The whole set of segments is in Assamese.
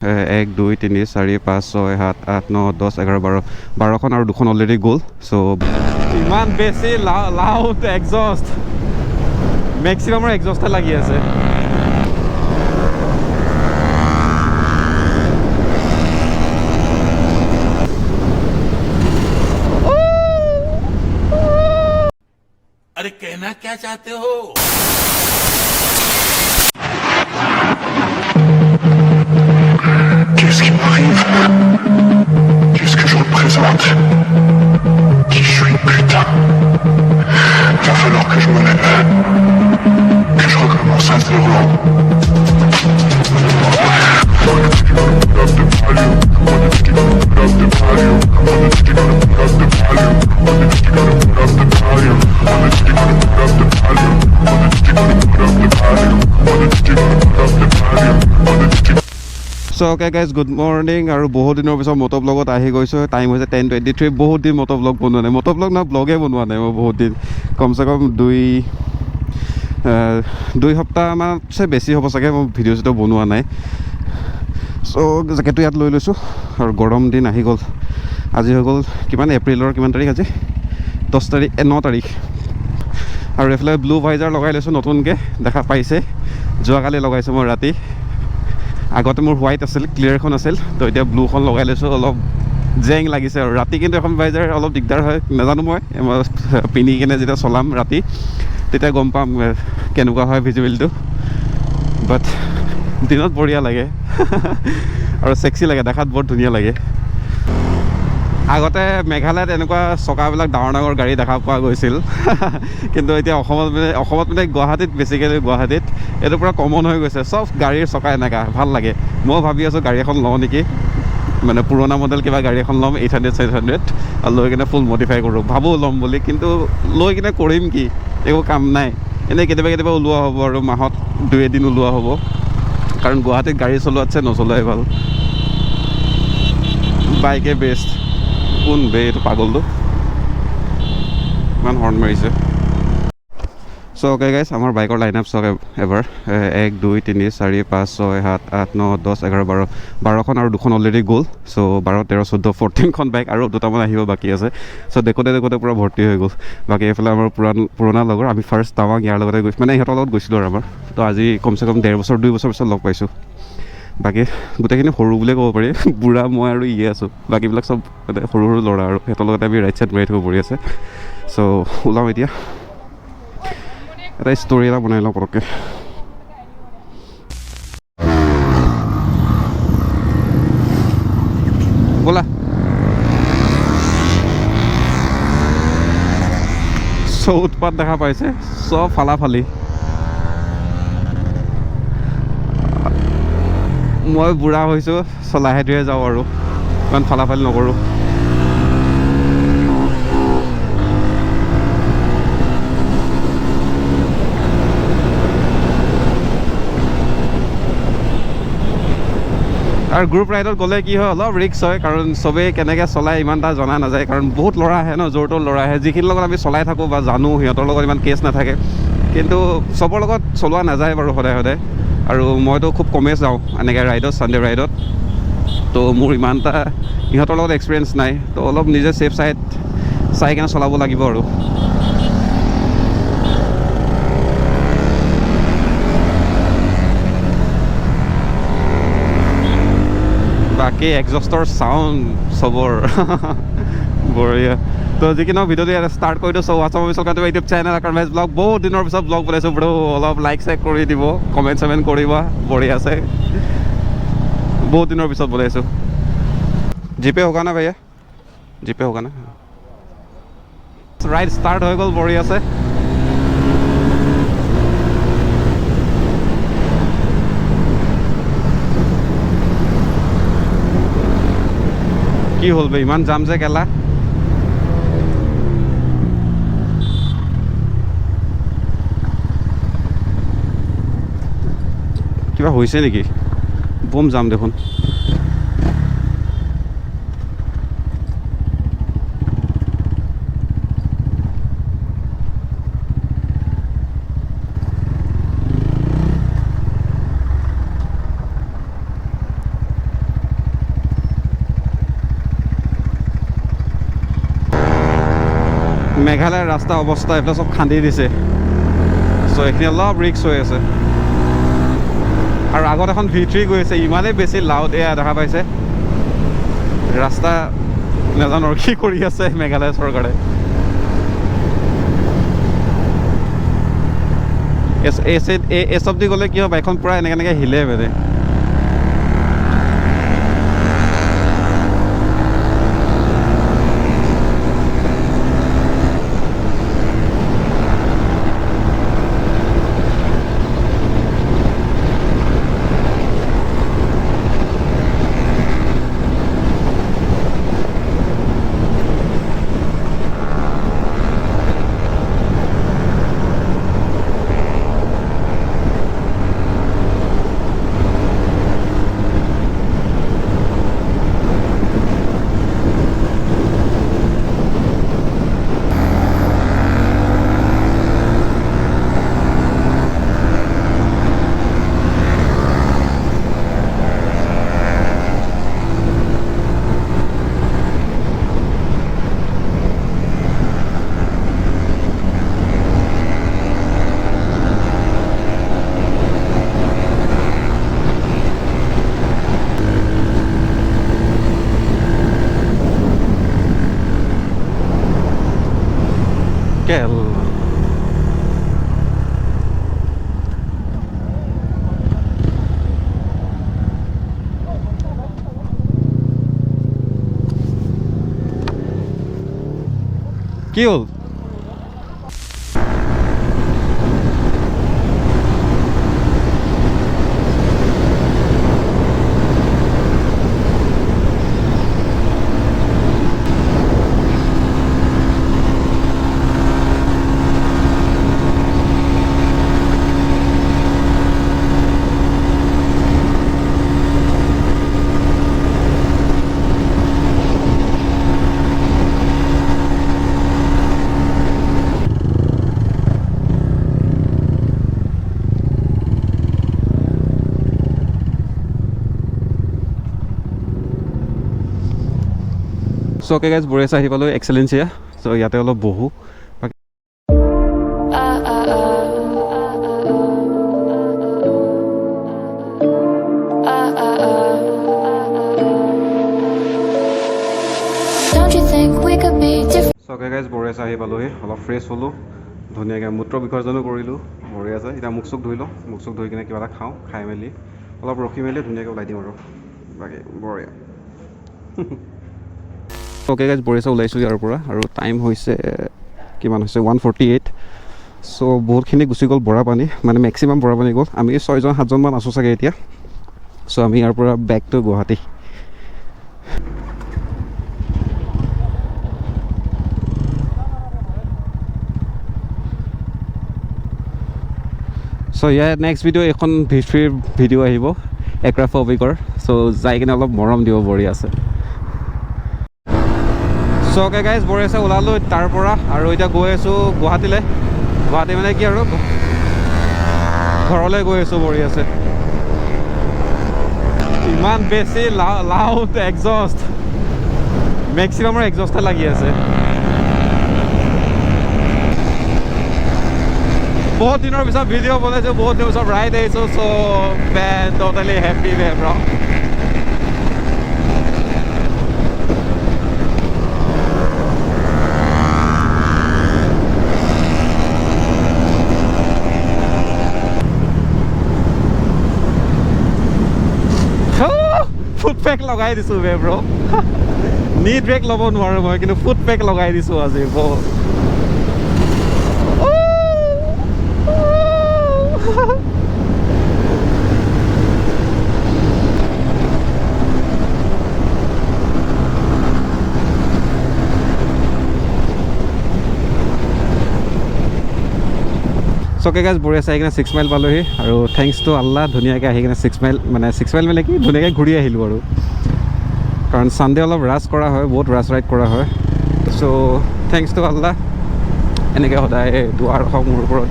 1 2 3 4 5 6 7 8 9 10 11 12 12খন আৰু দুখন অলৰেডি গ'ল চ' ইমান বেছি লাউড এক্সষ্ট মেক্সিমামৰ এক্সষ্টে লাগি আছে अरे कहना क्या चाहते हो Qu'est-ce qui m'arrive? Qu'est-ce que je représente? Qui je suis, putain? Va falloir que je me lève. Que je recommence à zéro. So okay guys, good morning আৰু বহুত দিনৰ পিছত মটো ব্লগত আহি গৈছো টাইম হৈছে 10:23 বহুত দিন মটো ব্লগ বনোৱা নাই মটো ব্লগ না ব্লগে বনোৱা নাই মই বহুত দিন কমসে কম দুই সপ্তাহমানতছে বেছি হ'ব চাগে মই ভিডিঅ' চিডিঅ' বনোৱা নাই চ' জেকেটটো ইয়াত লৈ লৈছোঁ আৰু গৰম দিন আহি গ'ল আজি হৈ গ'ল কিমান এপ্ৰিলৰ কিমান তাৰিখ আজি 9 তাৰিখ আৰু এইফালে ব্লু ভাইজাৰ লগাই লৈছোঁ নতুনকৈ দেখা পাইছে যোৱাকালি লগাইছোঁ মই ৰাতি আগতে মোৰ হোৱাইট আছিল ক্লিয়াৰখন আছিল তো এতিয়া ব্লুখন লগাই লৈছোঁ অলপ জেং লাগিছে আৰু ৰাতি কিন্তু এখন ভাইজাৰ অলপ দিগদাৰ হয় নাজানো মই পিন্ধি কিনে যেতিয়া চলাম ৰাতি তেতিয়া গম পাম কেনেকুৱা হয় ভিজুৱেলটো বাট দিনত বঢ়িয়া লাগে আৰু সেক্সি লাগে দেখাত বহুত ধুনীয়া লাগে আগতে মেঘালয়ত এনেকুৱা চকাবিলাক ডাঙৰ ডাঙৰ গাড়ী দেখা পোৱা গৈছিল কিন্তু এতিয়া অসমত মানে গুৱাহাটীত বেছিকেলি গুৱাহাটীত এইটো পূৰা কমন হৈ গৈছে চব গাড়ীৰ চকা এনেকুৱা ভাল লাগে মই ভাবি আছোঁ গাড়ী এখন লওঁ নেকি মানে পুৰণা মডেল কিবা গাড়ী এখন ল'ম 800-700 আৰু লৈ কিনে ফুল মডিফাই কৰোঁ ভাবোঁ ল'ম বুলি কিন্তু লৈ কিনে কৰিম কি একো কাম নাই এনেই কেতিয়াবা ওলোৱা হ'ব আৰু মাহত 2 এদিন ওলোৱা হ'ব কাৰণ গুৱাহাটীত গাড়ী চলোৱাতছে নচলোৱাই ভাল বাইকে বেষ্ট কোন বে এইটো পাগলটো ইমান হৰ্ণ মাৰিছে চ' অ'কে গাইজ আমাৰ বাইকৰ লাইন আপ চাওক এবাৰ 1 2 3 4 5 6 7 8 9 10 11 12খন আৰু দুখন অলৰেডি গ'ল চ' 12 13 14 14খন বাইক আৰু দুটামান আহিব বাকী আছে চ' দেখোঁতে পূৰা ভৰ্তি হৈ গ'ল বাকী এইফালে আমাৰ পুৰণা লগৰ আমি ফাৰ্ষ্ট টাৱাং ইয়াৰ লগতে গৈছোঁ মানে ইহঁতৰ লগত গৈছিলোঁ আৰু আমাৰ তো আজি কমচে কম 1.5 বছৰ 2 বছৰ পিছত লগ পাইছোঁ বাকী গোটেইখিনি সৰু বুলিয়ে ক'ব পাৰি বুঢ়া মই আৰু ইয়ে আছোঁ বাকীবিলাক চব মানে সৰু ল'ৰা আৰু সিহঁতৰ লগতে আমি ৰাইট চাইড মাৰি থ'ব পৰি আছে চ' ওলাম এতিয়া এটা ষ্টৰি এটা বনাই লওঁ পটককৈ ব'লা চব উৎপাত দেখা পাইছে চব ফালাফালি মই বুঢ়া হৈছোঁ লাহে ধীৰে যাওঁ আৰু ইমান ফালাফালি নকৰোঁ আৰু গ্ৰুপ ৰাইডত গ'লে কি হয় অলপ ৰিক্স হয় কাৰণ চবেই কেনেকৈ চলায় ইমান এটা জনা নাযায় কাৰণ বহুত ল'ৰা আহে ন য'ৰ ত'ৰ ল'ৰা আহে যিখিনিৰ লগত আমি চলাই থাকোঁ বা জানো সিহঁতৰ লগত ইমান কেছ নাথাকে কিন্তু চবৰ লগত চলোৱা নাযায় বাৰু সদায় আৰু মইতো খুব কমেই যাওঁ এনেকৈ ৰাইডত ছানডে ৰাইডত তো মোৰ ইমান এটা ইহঁতৰ লগত এক্সপিৰিয়েঞ্চ নাই তো অলপ নিজে ছেফ চাই কিনে চলাব লাগিব আৰু বাকী এক্সষ্টৰ চাউণ্ড চবৰ বঢ়িয়া তো যিকিনো ভিডিঅ'টো ইয়াত ষ্টাৰ্ট কৰি দিওঁ হোৱাটছআপ অফিচৰ কাৰণে ইউটিউব চেনেল আক্ৰম ভাইজ ব্লগ বহুত দিনৰ পিছত ব্লগ বনাইছোঁ ব্ৰ অলপ লাইক চাইক কৰি দিব কমেণ্ট কৰিব বঢ়িয়া আছে বহুত দিনৰ পিছত বনাইছোঁ জিপে হোগা না ভাইয়া জিপে হোগা না ৰাইড ষ্টাৰ্ট হৈ গ'ল বঢ়িয়া আছে কি হ'ল বে ইমান জাম যে কেলা কিবা হৈছে নেকি বম যাম দেখোন মেঘালয়ৰ ৰাস্তা অৱস্থা এইফালে চব খান্দি দিছে চ' এইখিনি অলপ ৰিক্স হৈ আছে আৰু আগত এখন V3 গৈ আছে ইমানেই বেছি লাউড এয়া দেখা পাইছে ৰাস্তা নাজানো কি কৰি আছে মেঘালয় চৰকাৰে এই চব দি গ'লে কি হয় বাইকখন পূৰা এনেকৈ হিলে মানে কি হ'ল So okay guys, বঢ়িয়া আহি পালোঁ এক্সেলেঞ্চিয়া চ' ইয়াতে অলপ বহো So okay guys, বঢ়িয়া আহি পালোঁহি অলপ ফ্ৰেছ হ'লোঁ ধুনীয়াকৈ মূত্ৰ বিসৰ্জনো কৰিলোঁ বঢ়িয়া আছে এতিয়া মুখ চুখ ধুই লওঁ মুখ চুখ ধুই কিনে কিবা এটা খাওঁ খাই মেলি অলপ ৰখি মেলি ধুনীয়াকৈ ওলাই দিম আৰু বাকী বঢ়িয়া অ'কে গাইজ বঢ়িয়া ওলাইছোঁ ইয়াৰ পৰা আৰু টাইম হৈছে কিমান হৈছে 1:48 চ' বহুতখিনি গুচি গ'ল বৰা পানী মানে মেক্সিমাম বৰা পানী গ'ল আমি 6-7জনমান আছোঁ চাগে এতিয়া চ' আমি ইয়াৰ পৰা বেক টু গুৱাহাটী চ' ইয়াৰ নেক্সট ভিডিঅ' এখন V3 ভিডিঅ' আহিব এক্ৰাফবিকৰ চ' যাই কিনে অলপ মৰম দিব বঢ়িয়া আছে চ' অ'কে গাইজ বঢ়িয়া আছে ওলালোঁ তাৰ পৰা আৰু এতিয়া গৈ আছোঁ গুৱাহাটীলৈ গুৱাহাটী মানে কি আৰু ঘৰলৈ গৈ আছোঁ বঢ়িয়া আছে ইমান বেছি লাউড এক্সষ্ট মেক্সিমামৰ এক্সষ্টে লাগি আছে বহুত দিনৰ পিছত ভিডিঅ' বনাইছোঁ বহুত দিনৰ পিছত ৰাইড আহিছোঁ চ' মেন ট'টেলি হেপ্পী মে ব্ৰ ফুট পেক লগাই দিছোঁ বে ব্ৰ নি ব্ৰেক ল'ব নোৱাৰোঁ মই কিন্তু ফুট পেক লগাই দিছোঁ আজি বহুত চকে গাইজ বঢ়িয়া আছে আহি কিনে 6 মাইল পালোহি আৰু থেংকছ টু আল্লাহ ধুনীয়াকৈ আহি কিনে 6 মাইল মানে কি ধুনীয়াকৈ ঘূৰি আহিলোঁ আৰু কাৰণ ছানডে অলপ ৰাছ কৰা হয় বহুত ৰাছ ৰাইড কৰা হয় চ' থেংকছ টু আল্লাহ এনেকৈ সদায় দুৱাৰ হওক মোৰ ওপৰত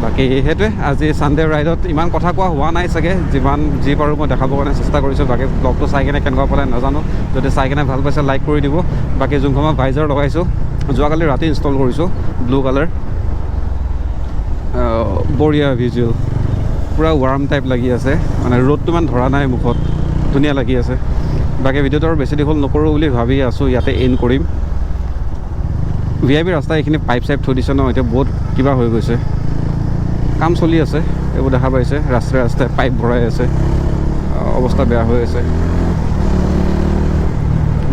বাকী সেইটোৱে আজি ছানডে ৰাইডত ইমান কথা কোৱা হোৱা নাই চাগে যিমান যি পাৰোঁ মই দেখাবৰ কাৰণে চেষ্টা কৰিছোঁ বাকী ব্লগটো চাই কিনে কেনেকুৱা পালে নাজানো যদি চাই কিনে ভাল পাইছে লাইক কৰি দিব বাকী যোনখন মই ভাইজাৰ লগাইছোঁ যোৱাকালি ৰাতি ইনষ্টল কৰিছোঁ ব্লু কালাৰ বঢ়িয়া ভিজুৱেল পূৰা ৱাৰ্ম টাইপ লাগি আছে মানে ৰ'দটো ইমান ধৰা নাই মুখত ধুনীয়া লাগি আছে বাকী ভিডিঅ'টো আৰু বেছি দীঘল নকৰোঁ বুলি ভাবি আছোঁ ইয়াতে এণ্ড কৰিম VIP ৰাস্তা এইখিনি পাইপ চাইপ থৈ দিছে ন এতিয়া বহুত কিবা হৈ গৈছে কাম চলি আছে এইবোৰ দেখা পাইছে ৰাস্তাই ৰাস্তাই পাইপ ভৰাই আছে অৱস্থা বেয়া হৈ আছে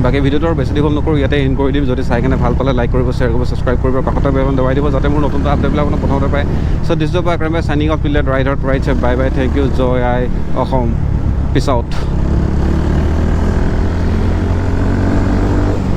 বাকী ভিডিঅ'টো আৰু বেছি দীঘল নকৰোঁ ইয়াতে এণ্ড কৰি দিম যদি চাই কিনে ভাল পালে লাইক কৰিব শ্বেয়াৰ কৰিব ছাবস্ক্ৰাইব কৰিব কাষতে বেলখন দবাই দিব যাতে মোৰ নতুন আপডেটবিলাক আপোনাক প্ৰথমতে পায় চ' দিছ দ্য আকৰাম ভাই চাইনিং অফ পিলেট right out right bye bye thank you জয় আই অসম পিছ আউট